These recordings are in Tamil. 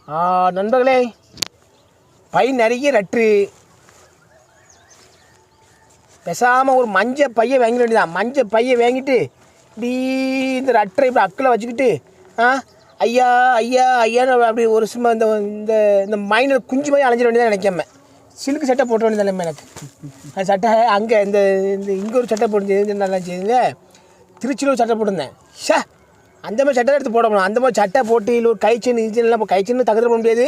நண்பர்களே, பை நிறைய ரட்டு. பேசாமல் ஒரு மஞ்சள் பையை வாங்கிட வேண்டியதான். மஞ்சள் பையை வாங்கிட்டு இப்படி இந்த ரட்டரை இப்படி அக்கில் வச்சுக்கிட்டு ஐயா ஐயா ஐயான்னு அப்படி ஒரு சும்மா இந்த இந்த இந்த மைனர் குஞ்சு மாதிரி அலைஞ்சிட வேண்டியதான் நினைக்காம சிலுக்கு சட்டை போட்ட வேண்டியதான் எனக்கு. அந்த சட்டை அங்கே இந்த இந்த இங்கே ஒரு சட்டை போட்டு நல்லா செய்யுங்க. திருச்சியில் ஒரு சட்டை போட்டிருந்தேன். அந்த மாதிரி சட்டை எடுத்து போட முடியும். அந்த மாதிரி சட்டை போட்டு இல்லை ஒரு கைச்சின் இன்ஜின்லாம் கைச்சின்னு தகுதி போட முடியாது.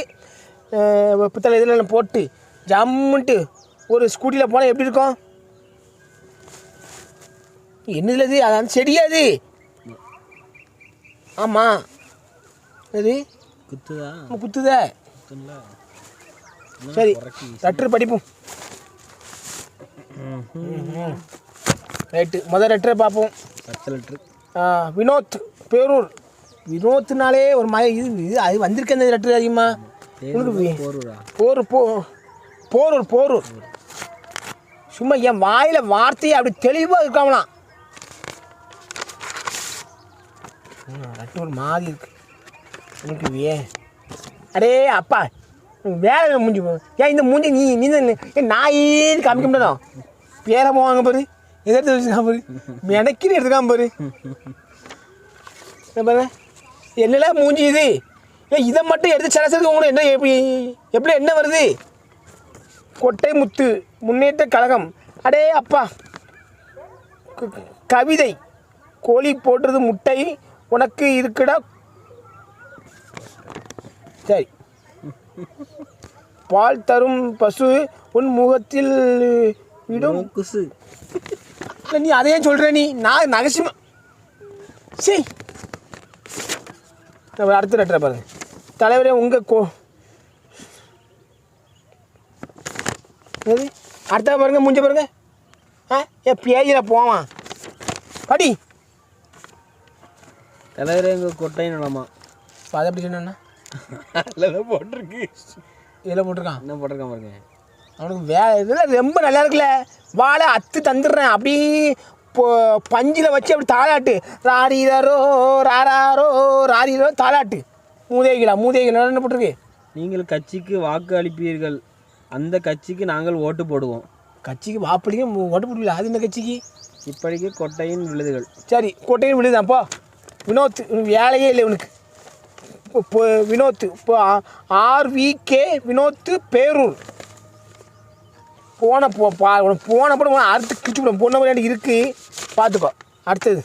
பித்தளை இதெல்லாம் போட்டு ஜம்முன்ட்டு ஒரு ஸ்கூட்டியில் போனால் எப்படி இருக்கும்? என்னது அதான் செடியாது. ஆமாம், அது குத்துதா குத்துதா. சரி, லெட்ரு படிப்போம். ரைட்டு, முதல் லெட்டரை பார்ப்போம். லெட்ரு வினோத், பேரூர். வினோத்னாலே ஒரு இது அது வந்திருக்க அந்த லெட்ரு அதிகமாக உனக்கு போரூர் போரூர். சும்மா என் வாயில் வார்த்தையை அப்படி தெளிவாக இருக்காமலாம். லெட்ரு ஒரு மாதிரி இருக்கு எனக்கு. அடே அப்பா, வேலை மூஞ்சி ஏன் இந்த மூஞ்சி நீ நாயின்னு காமிக்க முடியாதோ? பேரை போவாங்க பாரு, எதிர்த்து வச்சுக்காம பாரு, மெனக்கின்னு எடுத்துக்காம பாரு. பாரு என்னெல்லாம் மூஞ்சி இது. ஏன் இதை மட்டும் எடுத்து சிலசதுக்கு உங்களுக்கு என்ன எப்படி என்ன வருது? கொட்டை முத்து முன்னேற்ற கழகம். அடே அப்பா, கவிதை. கோழி போடுறது முட்டை உனக்கு இருக்குடா. சரி, பால் தரும் பசு உன் முகத்தில் விடும் குசு. நீ அதையே சொல்கிற நீ. நான் நகசிமா. சரி, அடுத்த லெட்டரை பாருங்க. தலைவரே உங்கள் அடுத்த பாருங்க, முடிஞ்ச பாருங்க. என் பேஜில் போவான் படி. தலைவரே எங்கள் கொட்டை நிலமா. அதை எப்படி சொன்னா அதில் போட்டிருக்கு. இதில் போட்டிருக்கான். என்ன போட்டிருக்கான் பாருங்க. அவனுக்கு இதெல்லாம் ரொம்ப நல்லா இருக்குல்ல. வாழை அத்து தந்துடுறேன். அப்படி பஞ்சில் வச்சு அப்படி தாளாட்டு. ராரீரோ ராரோ ராரீரோ தாளாட்டு. மூதேகிலா என்ன போட்டிருக்கு? நீங்கள் கட்சிக்கு வாக்கு அளிப்பீர்கள், அந்த கட்சிக்கு நாங்கள் ஓட்டு போடுவோம். கட்சிக்கு வாப்பளிக்க ஓட்டு போடுவீங்களா? அது இந்த கட்சிக்கு? இப்படிக்கு கொட்டையின் விழுதுகள். சரி, கொட்டையின் விழுதுதான்ப்பா. வினோத், வேலையே இல்லை இவனுக்கு. இப்போ வினோத், இப்போ RVK வினோத், பேரூர். போனப்போ அடுத்து கிழிச்சு விடும். பொண்ணை விளையாண்டு இருக்குது, பார்த்துக்கோ. அடுத்தது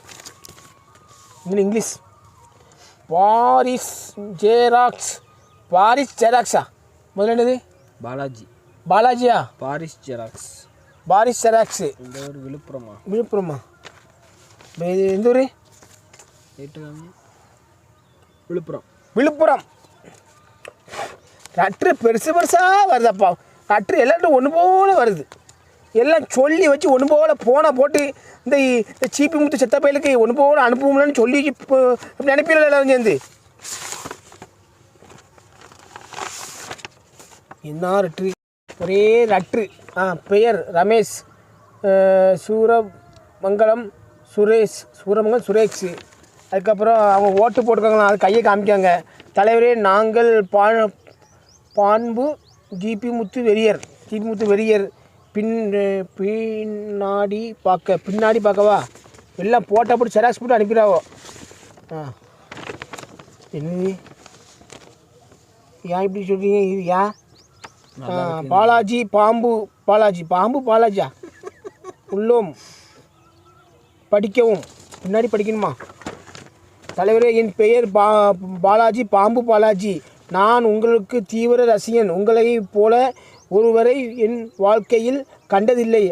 இன்னும் இங்கிலீஷ். பாரிஸ் ஜெராக்ஸா? முதல்ல என்னது? பாலாஜியா? Paris xerox. இந்த ஒரு விழுப்புரமா? எந்த ஊர்? விழுப்புரம். லெட்ரு பெருசாக வருதப்பா. லெட்ரு எல்லாரும் ஒன்று போல் வருது. எல்லாம் சொல்லி வச்சு ஒன்று போல் போனால் போட்டு இந்த சீப்பி முத்து செத்த பயிலுக்கு ஒன்று போல் அனுப்புவோம்லன்னு சொல்லி இப்போ நினைப்பில எல்லாரும் சேர்ந்து. என்ன லெட்ரு? ஒரே லெட்ரு. பெயர் ரமேஷ், சூரமங்கலம் சுரேஷ். அதுக்கப்புறம் அவங்க ஓட்டு போட்டுருக்காங்களா, அது கையை காமிக்காங்க. தலைவரே நாங்கள் பான்பு ஜிபி முத்து வெறியர். பின்னாடி பார்க்கவா? எல்லாம் போட்டா போட்டு செராக்ஸ் போட்டு அனுப்பிடாவோ. என்னது? ஏன் இப்படி சொல்கிறீங்க? இது ஏன்? பாலாஜி பாலாஜியா? உள்ளோம் படிக்கவும். பின்னாடி படிக்கணுமா? தலைவரே, என் பெயர் பாலாஜி. நான் உங்களுக்கு தீவிர ரசிகன். உங்களை போல ஒருவரை என் வாழ்க்கையில் கண்டதில்லை.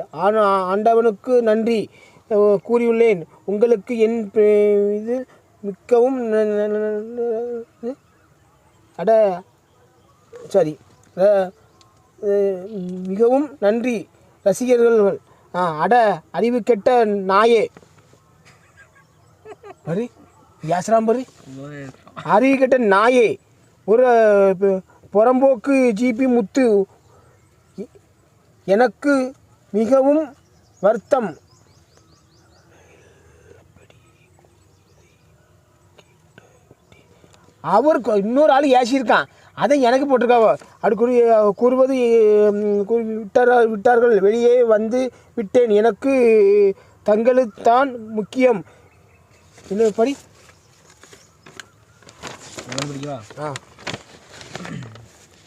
ஆண்டவனுக்கு நன்றி கூறியுள்ளேன். உங்களுக்கு என் இது மிக்கவும் மிகவும் நன்றி ரசிகர்கள். அறிவு கெட்ட நாயே. அறிவு கெட்ட நாயே, ஒரு புறம்போக்கு ஜிபி முத்து, எனக்கு மிகவும் வருத்தம். அவருக்கு இன்னொரு ஆள் ஏசியிருக்கான். அதை எனக்கு போட்டிருக்காவோ அப்படி கூறுவது விட்டார்கள். வெளியே வந்து விட்டேன். எனக்கு தங்களுத்தான் முக்கியம். என்ன படி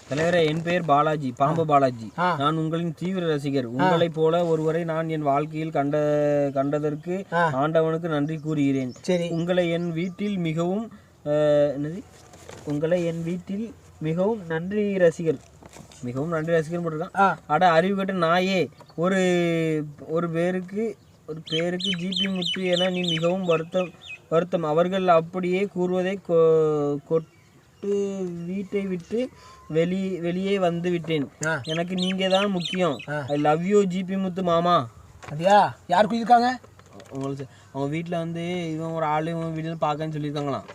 தலைவரே, என் பெயர் பாலாஜி, பாம்பு பாலாஜி. நான் உங்களின் தீவிர ரசிகர். உங்களை போல ஒருவரை நான் என் வாழ்க்கையில் கண்டதற்கு ஆண்டவனுக்கு நன்றி கூறுகிறேன். உங்களை என் வீட்டில் மிகவும் நன்றி ரசிகர். மிகவும் நன்றி ரசிகர் போட்டிருக்கான். அட அறிவு கட்ட நாயே, ஒரு பேருக்கு ஜிபி முத்து என நீ மிகவும் வருத்தம். அவர்கள் அப்படியே கூறுவதை கொட்டு வீட்டை விட்டு வெளியே வந்து விட்டேன். எனக்கு நீங்க தான் முக்கியம். ஐ லவ் யூ ஜிபி முத்து மாமா. அப்படியா? யார் குதிக்காங்க? உங்களுக்கு அவங்க வீட்டில் வந்து இவன் ஒரு ஆள் இவன் வீட்டில் பார்க்கன்னு சொல்லியிருக்காங்களாம்.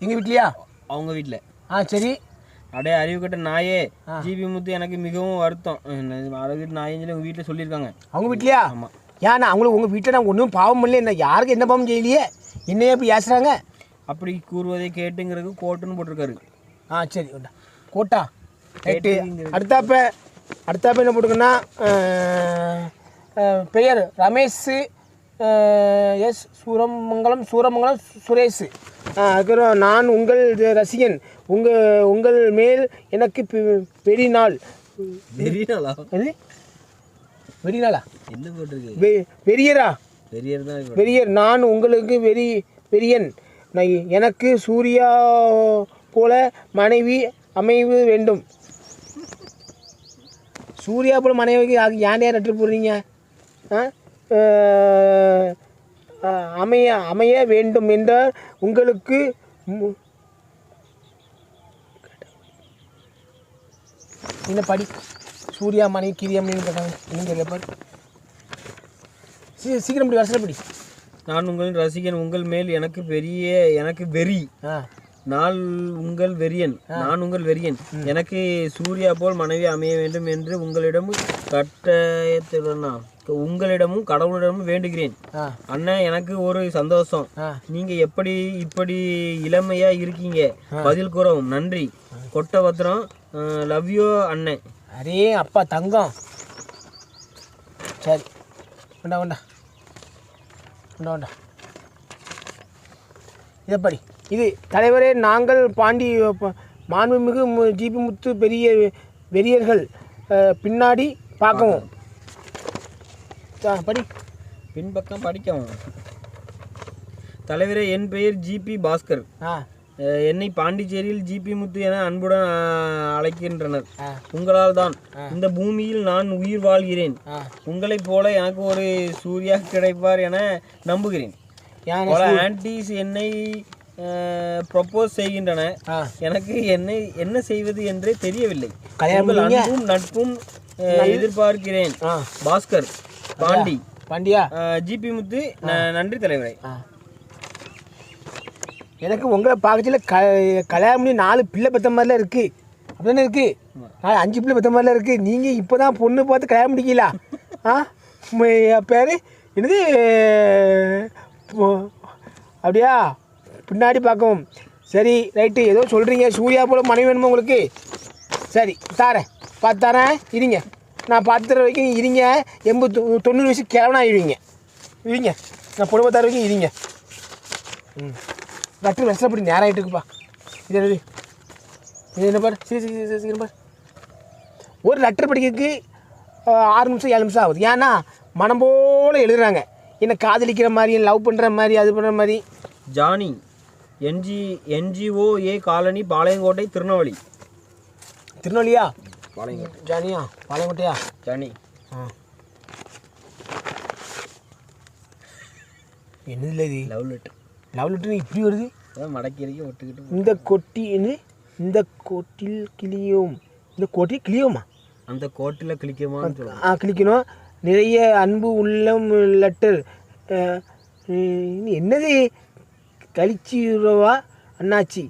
எங்கள் வீட்லையா? அவங்க வீட்டில். சரி. அப்படியே அறிவு கட்ட நாயே, ஜிபி முத்து எனக்கு மிகவும் வருத்தம். நாயன்னு சொல்லி உங்கள் வீட்டில் சொல்லியிருக்காங்க. அவங்க வீட்லையா? ஆமாம். ஏன்னா அவங்களுக்கு உங்கள் வீட்டில் நான் ஒன்றும் பாவம் இல்லை. என்ன யாருக்கு என்ன பாவம் செய்யலையே, என்னையே அப்படி ஏசுறாங்க? அப்படி கூறுவதை கேட்டுங்கிறது கோட்டுன்னு போட்டிருக்காரு. சரி கோட்டா ரைட்டு. அடுத்தாப்ப என்ன போட்டுக்கன்னா, பெயர் ரமேஷ் எஸ் சூரமங்கலம் சுரேஷ். அதுக்கப்புறம் நான் உங்கள் ரசிகன். உங்கள் மேல் எனக்கு வெறிநாளா என்ன போட்டிருக்கு? வெறியரா? வெறியர். நான் உங்களுக்கு வெறியன். எனக்கு சூர்யா போல மனைவி அமைவு வேண்டும். சூர்யா போல மனைவிக்கு ஏன் ரெட்டு போடுறீங்க? அமைய வேண்டும் என்ற உங்களுக்கு என்ன படி? சூர்யா மனைவி கிரியம் கேட்காங்க. சீக்கிரம் படி, வருஷம் படி. நான் உங்களின் ரசிகன். உங்கள் மேல் எனக்கு வெறி. நான் உங்கள் வெறியன். எனக்கு சூர்யா போல் மனைவி அமைய வேண்டும் என்று உங்களிடமும் கடவுளிடமும் வேண்டுகிறேன். அண்ணன், எனக்கு ஒரு சந்தோஷம். நீங்க இப்படி இளமையா இருக்கீங்க. பதில் கூறவும் நன்றி. கொட்ட பத்திரம். லவ் யூ அண்ணன். அரே அப்பா தங்கம். சரி, வேண்டா இதப்படி. இது தலைவரே, நாங்கள் மாண்புமிகு ஜிபி முத்து வெறியர்கள் பின்னாடி பார்க்கவும். படி, பின்பக்கம் படிக்கவும். தலைவரே, என் பெயர் ஜிபி பாஸ்கர். என்னை பாண்டிச்சேரியில் ஜிபி முத்து என அன்புடன் அழைக்கின்றனர். உங்களால் தான் இந்த பூமியில் நான் உயிர் வாழ்கிறேன். உங்களைப் போல எனக்கு ஒரு சூர்யா கிடைப்பார் என நம்புகிறேன். பல ஆன்டிஸ் என்னை ப்ரொப்போஸ் செய்கின்றன. எனக்கு என்ன செய்வது என்றே தெரியவில்லை. உங்கள் அன்பும் நட்பும் எதிர்பார்க்கிறேன். பாஸ்கர் பாண்டியா ஜிபி முத்து. நன்றி தலைவரே. எனக்கு உங்களை பார்க்கச்சில கல்யாணம் பண்ணி 4 பிள்ளை பெற்ற மாதிரிலாம் இருக்குது. அப்படிதானே இருக்குது? 5 பிள்ளை பெற்ற மாதிரிலாம் இருக்குது. நீங்கள் இப்போ தான் பொண்ணு பார்த்து கல்யாணம் பண்ணிக்கலா? பேர் என்னது? அப்படியா? பின்னாடி பார்க்கவும். சரி ரைட்டு, ஏதோ சொல்கிறீங்க. சூர்யா போல மனைவி வேணுமா உங்களுக்கு? சரி பார்த்து தரேன். இருங்க, நான் 10 தர வரைக்கும் இருங்க. 80-90 வயசு கிழவனா இருங்க. நான் பொண்ணு 10 வரைக்கும் இருங்க. டாக்டர் விஷப்படி நேரம் ஆகிட்டு இருக்குப்பா. இது என்ன பாரு, சீக்கிரம் பாரு. ஒரு லெட்டர் படிக்கிறதுக்கு 6 நிமிஷம் 7 நிமிஷம் ஆகுது. ஏன்னா மனம் போல் எழுதுறாங்க. என்னை காதலிக்கிற மாதிரி, லவ் பண்ணுற மாதிரி, அது பண்ணுற மாதிரி. ஜானி, NGOA காலனி, பாளையங்கோட்டை, திருநெல்வேலியா? ஜானியா? பாளையங்கோட்டையா? ஜானி. என்னது இது? லவ் லெட்டர் இப்படி வருது. மடக்கி ஒட்டுக்கிட்டு இந்த கோட்டில் கிளியோமா? அந்த கோட்டில் கிளிக்கணும். நிறைய அன்பு உள்ளம் லெட்டர். என்னது? கிழிச்சிரவா அண்ணாச்சி?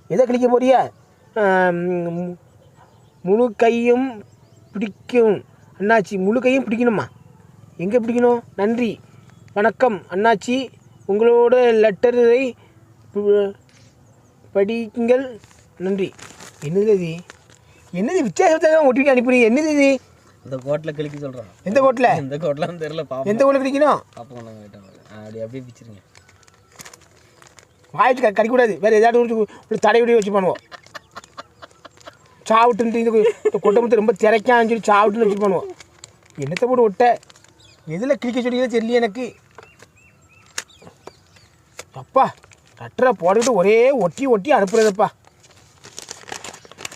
எதை கிழிக்க போறியா? முழு கையும் பிடிக்கும் அண்ணாச்சி. முழு கையும் பிடிக்கணுமா? எங்கே பிடிக்கணும்? நன்றி வணக்கம் அண்ணாச்சி. உங்களோட லெட்டரை படிங்கள். நன்றி. என்னது இது? என்னது வித்தியாசத்தான் ஒட்டிட்டு அனுப்புறீங்க? என்னது இது? இந்த கோட்டில் கிளிக்க சொல்கிறான். எந்த கோட்டில்? எந்த கோட்டிலாம் தெரியல. பாப்பா எந்த கோட்டில் கிளிக்கணும்? பாப்பா நாங்கள் கேட்டாங்க. அப்படியே பிச்சிருங்க. வாய்ச்சி கடிக்கூடாது. வேறு ஏதாவது ஒரு தடை விட வச்சு பண்ணுவோம். சாவுட்டுன்ட்டு இந்த கொட்டை முத்து ரொம்ப திரைக்கான்னு சொல்லி சாவுட்டுன்னு வச்சு பண்ணுவோம். என்னத்தை போட்டு ஒட்ட எதில் கிளிக்க சொல்லிங்களோ தெரியல எனக்கு. அப்பா கட்டுரை போட்டுக்கிட்டு ஒரே ஒட்டி ஒட்டி அனுப்புறதுப்பா.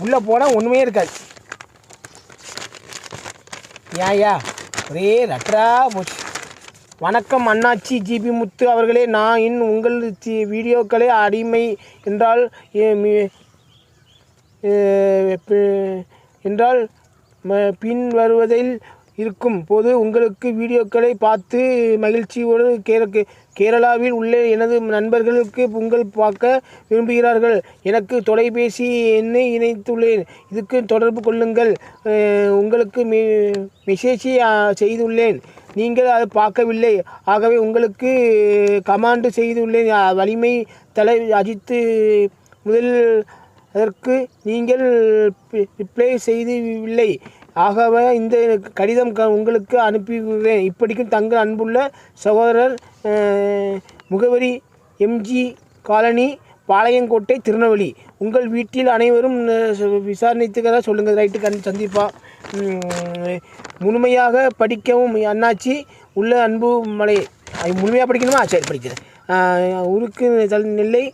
உள்ளே போனால் ஒன்றுமே இருக்காது. ஏயா ஒரே ரட்டரா போச்சு. வணக்கம் அண்ணாச்சி ஜிபி முத்து அவர்களே, நான் உங்கள் வீடியோக்களை அடிமை என்றால் பின் வருவதில் இருக்கும் போது உங்களுக்கு வீடியோக்களை பார்த்து மகிழ்ச்சியோடு கேரளாவில் உள்ள எனது நண்பர்களுக்கு பொங்கல் பார்க்க விரும்புகிறார்கள். எனக்கு தொலைபேசி எண்ணை இணைத்துள்ளேன். இதுக்கு தொடர்பு கொள்ளுங்கள். உங்களுக்கு மெசேஜ் செய்துள்ளேன். நீங்கள் அதை பார்க்கவில்லை. ஆகவே உங்களுக்கு கமாண்டு செய்துள்ளேன். வலிமை தலை அஜித்து முதல் அதற்கு நீங்கள் ரிப்ளை செய்யவில்லை. ஆகவே இந்த கடிதம் உங்களுக்கு அனுப்பிவிடுகிறேன். இப்படிக்கும் தங்கள் அன்புள்ள சகோதரர், முகவரி எம்ஜி காலனி, பாளையங்கோட்டை, திருநெல்வேலி. உங்கள் வீட்டில் அனைவரும் விசாரணைத்துக்காக சொல்லுங்கள். ரைட்டு சந்திப்பா. முழுமையாக படிக்கவும் அண்ணாச்சி உள்ள அன்பு மலை. முழுமையாக படிக்கணுமா? சரி படிக்கிறேன். ஊருக்கு நெல்லை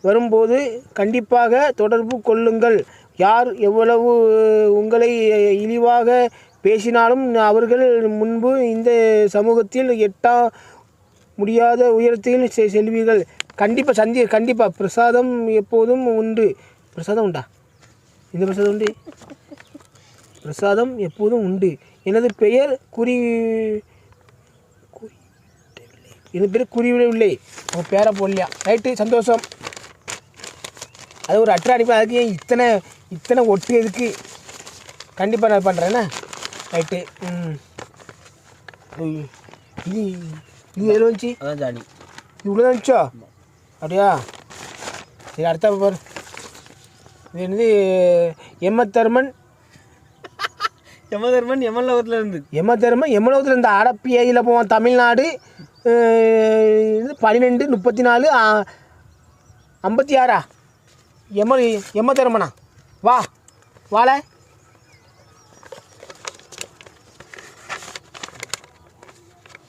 வரும்போது கண்டிப்பாக தொடர்பு கொள்ளுங்கள். யார் எவ்வளவு உங்களை இழிவாக பேசினாலும் அவர்கள் முன்பு இந்த சமூகத்தில் எட்ட முடியாத உயரத்தில் செல்வீர்கள். கண்டிப்பாக கண்டிப்பாக. பிரசாதம் எப்போதும் உண்டு. பிரசாதம் உண்டா? இந்த பிரசாதம் உண்டு. பிரசாதம் எப்போதும் உண்டு. எனது பெயர் குறிவிடவில்லை. உங்கள் பேரை போடலையா? ரைட்டு சந்தோஷம். அது ஒரு அட்ரா அனுப்பி. அதுக்கு ஏன் இத்தனை ஒட்டு எதுக்கு? கண்டிப்பாக நான் பண்ணுறேண்ணே. ரைட்டு. இது எதில் வந்துச்சு? அதான் ஜாடி. இது உள்ளே வந்துச்சோ? அப்படியா? சரி அடுத்த பாரு. இது என்னது? எம்மதர்மன் எமலோகத்தில் இருந்து. எமலோகத்தில் இருந்து அடப்பியில் போவான். தமிழ்நாடு 12 34 56. எம்மதர்மனா? வாழ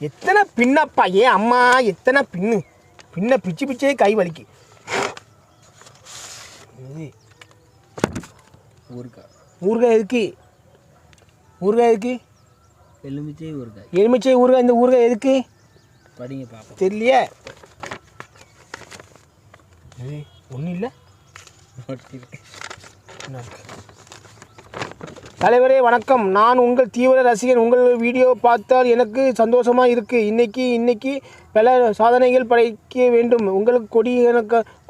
எத்தனை பின்னப்பா. ஏன் அம்மா எத்தனை பின்ன பிச்சே கை வலிக்கு. ஊறுகாய் எதுக்கு? எலுமிச்சை ஊறுகாய். இந்த ஊறுகாய் எதுக்கு? படிங்க பாப்பா. தெரியலையே. ஒன்றும் இல்லை. தலைவரே வணக்கம். நான் உங்கள் தீவிர ரசிகன். உங்கள் வீடியோ பார்த்தால் எனக்கு சந்தோஷமாக இருக்குது. இன்னைக்கு பல சாதனைகள் படைக்க வேண்டும். உங்களுக்கு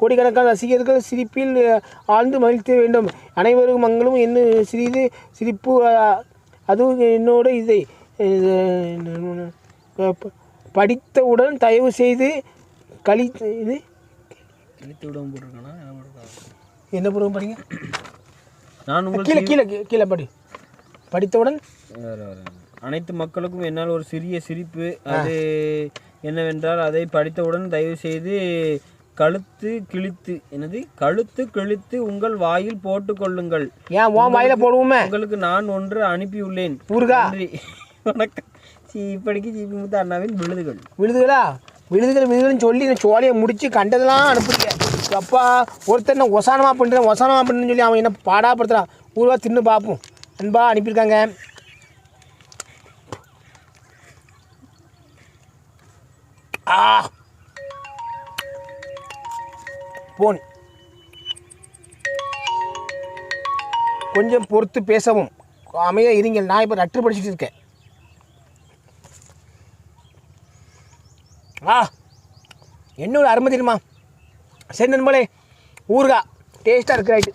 கோடிக்கணக்கான ரசிகர்கள் சிரிப்பில் ஆழ்ந்து மகிழ்த்த வேண்டும். அனைவரும் மங்களும் என்ன சிறிது சிரிப்பு. அதுவும் என்னோட இதை படித்தவுடன் தயவு செய்து என்ன புறம் படிங்க. நான் கீழே படித்தவுடன் அனைத்து மக்களுக்கும் என்னால் ஒரு சிறிய சிரிப்பு. அது என்னவென்றால் அதை படித்தவுடன் தயவு செய்து கழுத்து கிழித்து உங்கள் வாயில் போட்டுக் கொள்ளுங்கள். ஏன் வாயில போடுவோமே? உங்களுக்கு நான் ஒன்று அனுப்பியுள்ளேன். வணக்கம். இப்படிக்கு ஜிபி முத்து அண்ணாவின் விழுதுகள் சொல்லி சோழியை முடிச்சு கண்டதெல்லாம் அனுப்புறீங்க. அப்பா ஒருத்தர் நான் ஒசானமாக பண்ணுறேன்னு சொல்லி அவன் என்ன பாடாப்படுத்துகிறான். ஊருவா தின்னு பார்ப்போம். அன்பா அனுப்பியிருக்காங்க. போன் கொஞ்சம் பொறுத்து பேசவும் அமைதியாக இருங்கள். நான் இப்போ ரட்டு படிச்சுட்டு இருக்கேன். என்னோட அருமை தெரியுமா? சரி நண்பர்களே, ஊறுகாய் டேஸ்ட்டாக இருக்குது. ரைட்டு.